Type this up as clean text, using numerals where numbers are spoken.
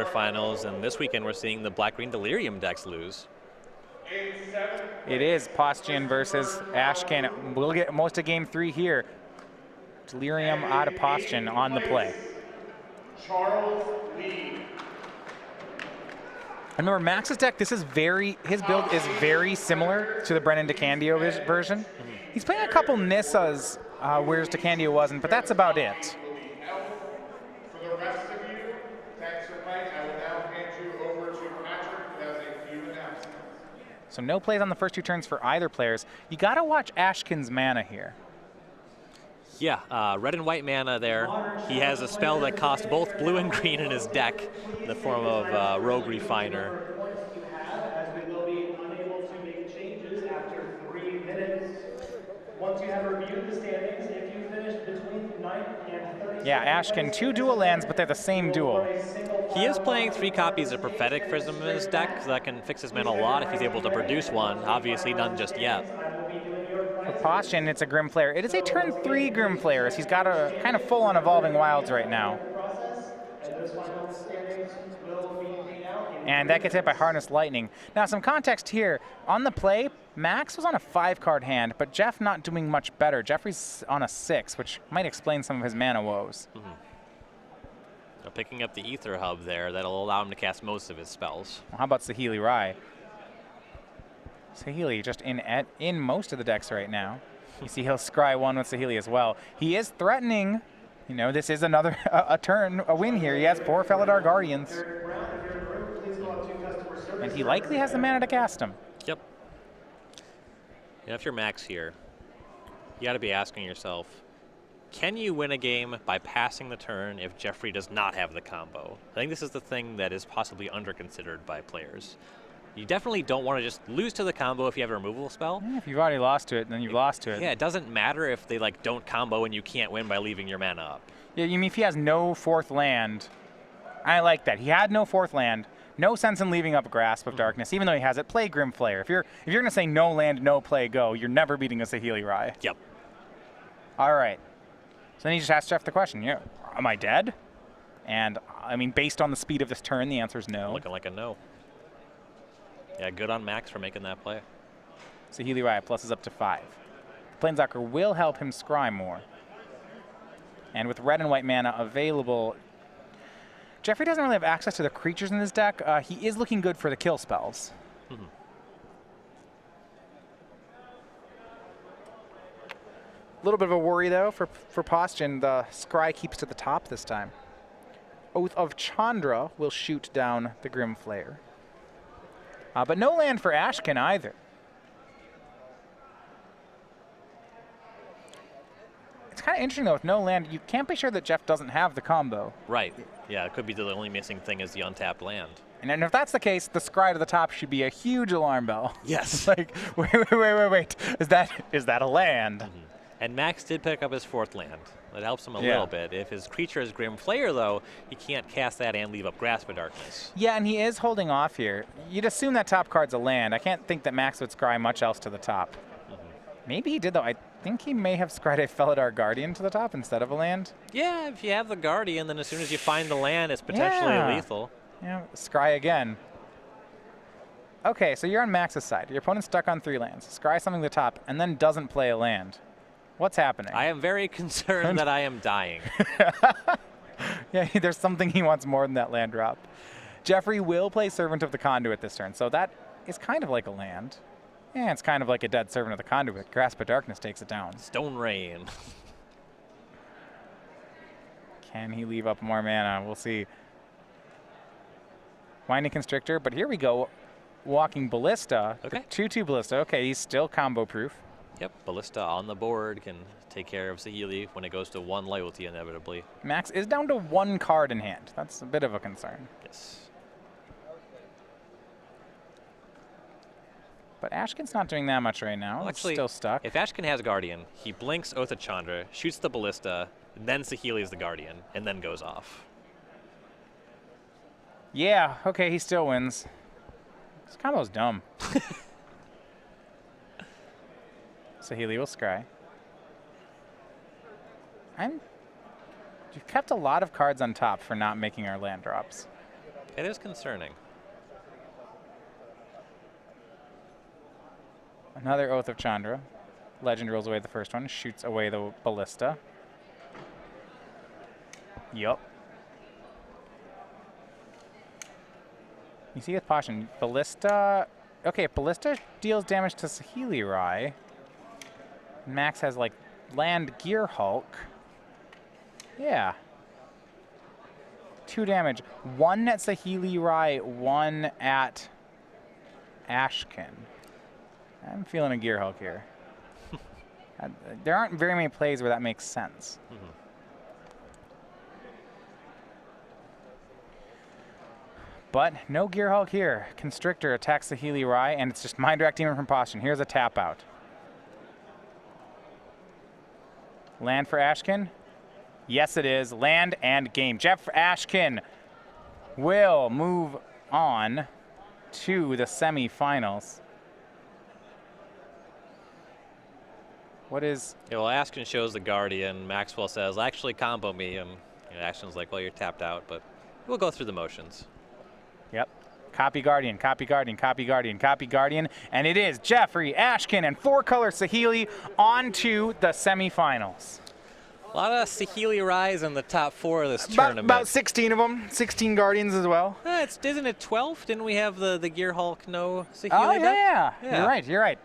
quarterfinals, and this weekend we're seeing the Black-Green Delirium decks lose. It is Paustian versus Ashkin. We'll get most of game 3 here. Delirium out of Paustian on the play. Charles Lee. Remember, Max's deck, his build is very similar to the Brennan DeCandio version. He's playing a couple Nissas, whereas DeCandio wasn't, but that's about it. For the rest of you, thanks for playing. I will now hand you over to Patrick, who has a few announcements. So no plays on the first 2 turns for either players. You gotta watch Ashkin's mana here. Yeah, red and white mana there. He has a spell that costs both blue and green in his deck in the form of Rogue Refiner. As we will be unable to make changes after 3 minutes. Once you have reviewed the standings, if you finish between 9th and 30th. Yeah, Ashkin, 2 dual lands, but they're the same dual. He is playing 3 copies of Prophetic Prism in his deck, so that can fix his mana a lot if he's able to produce one. Obviously none just yet. For Paustian, it's a Grim Flare. It is a turn 3 Grim Flare, as he's got a kind of full on Evolving Wilds right now. And that gets hit by Harness Lightning. Now, some context here. On the play, Max was on a 5-card hand, but Jeff not doing much better. Jeffrey's on a 6, which might explain some of his mana woes. So picking up the Ether Hub there, that'll allow him to cast most of his spells. Well, how about Saheeli Rai? Saheeli just in most of the decks right now. You see he'll scry 1 with Saheeli as well. He is threatening. You know, this is another a win here. He has 4 Felidar Guardians. And he likely has the mana to cast them. Yep. And if you're Max here, you got to be asking yourself, can you win a game by passing the turn if Jeffrey does not have the combo? I think this is the thing that is possibly under-considered by players. You definitely don't want to just lose to the combo if you have a removal spell. Yeah, if you've already lost to it, then you've lost to it. Yeah, it doesn't matter if they don't combo and you can't win by leaving your mana up. Yeah, you mean if he has no 4th land? I like that. He had no 4th land. No sense in leaving up Grasp of Darkness, even though he has it. Play Grim Flare. If you're gonna say no land, no play, go, you're never beating a Saheeli Rai. Yep. All right. So then he just asked Jeff the question, yeah, am I dead? And I mean, based on the speed of this turn, the answer is no. Looking like a no. Yeah, good on Max for making that play. Saheeli Rai pluses up to 5. Planeswalker will help him scry more. And with red and white mana available, Jeffrey doesn't really have access to the creatures in his deck. He is looking good for the kill spells. A little bit of a worry, though, for Paustian. The scry keeps to the top this time. Oath of Chandra will shoot down the Grim Flare. But no land for Ashkin either. It's kind of interesting, though, with no land, you can't be sure that Jeff doesn't have the combo. Right. Yeah, it could be the only missing thing is the untapped land. And if that's the case, the scry to the top should be a huge alarm bell. Yes. Like, wait. Is that a land? And Max did pick up his 4th land. That helps him a little bit. If his creature is Grim Flare, though, he can't cast that and leave up Grasp of Darkness. Yeah, and he is holding off here. You'd assume that top card's a land. I can't think that Max would scry much else to the top. Maybe he did, though. I think he may have scried a Felidar Guardian to the top instead of a land. Yeah, if you have the Guardian, then as soon as you find the land, it's potentially lethal. Yeah, scry again. Okay, so you're on Max's side. Your opponent's stuck on 3 lands. Scry something to the top, and then doesn't play a land. What's happening? I am very concerned that I am dying. Yeah, there's something he wants more than that land drop. Jeffrey will play Servant of the Conduit this turn, so that is kind of like a land. Yeah, it's kind of like a dead Servant of the Conduit. Grasp of Darkness takes it down. Stone Rain. Can he leave up more mana? We'll see. Winding Constrictor, but here we go. Walking Ballista. Okay. 2/2 Ballista. Okay, he's still combo proof. Yep, Ballista on the board can take care of Saheeli when it goes to 1 loyalty inevitably. Max is down to 1 card in hand. That's a bit of a concern. Yes. But Ashkin's not doing that much right now. Well, It's actually, still stuck. if Ashkin has Guardian, he blinks Oath of Chandra, shoots the Ballista, then Saheeli is the Guardian, and then goes off. Yeah, okay, he still wins. This combo's dumb. Saheeli will scry. You've kept a lot of cards on top for not making our land drops. It is concerning. Another Oath of Chandra. Legend rolls away the first one, shoots away the Ballista. Yup. You see with Paustian, Ballista. Okay, if Ballista deals damage to Saheeli Rai, Max has like land Gear Hulk. Yeah. 2 damage. 1 at Saheeli Rai, 1 at Ashkin. I'm feeling a Gear Hulk here. There aren't very many plays where that makes sense. Mm-hmm. But no Gear Hulk here. Constrictor attacks the Saheeli Rai, and it's just Mind Rack Demon from Paustian. Here's a tap out. Land for Ashkin? Yes, it is. Land and game. Jeff Ashkin will move on to the semifinals. What is... Yeah, well, Ashkin shows the Guardian. Maxwell says, actually combo me. And Ashkin's like, well, you're tapped out, but we'll go through the motions. Yep. Copy Guardian, copy Guardian, copy Guardian, copy Guardian. And it is Jeffrey Ashkin and 4-color Saheeli on to the semifinals. A lot of Saheeli Rise in the top 4 of this tournament. About 16 of them. 16 Guardians as well. Isn't it 12? Didn't we have the Gear Hulk no Saheeli? Oh, deck? yeah. You're right.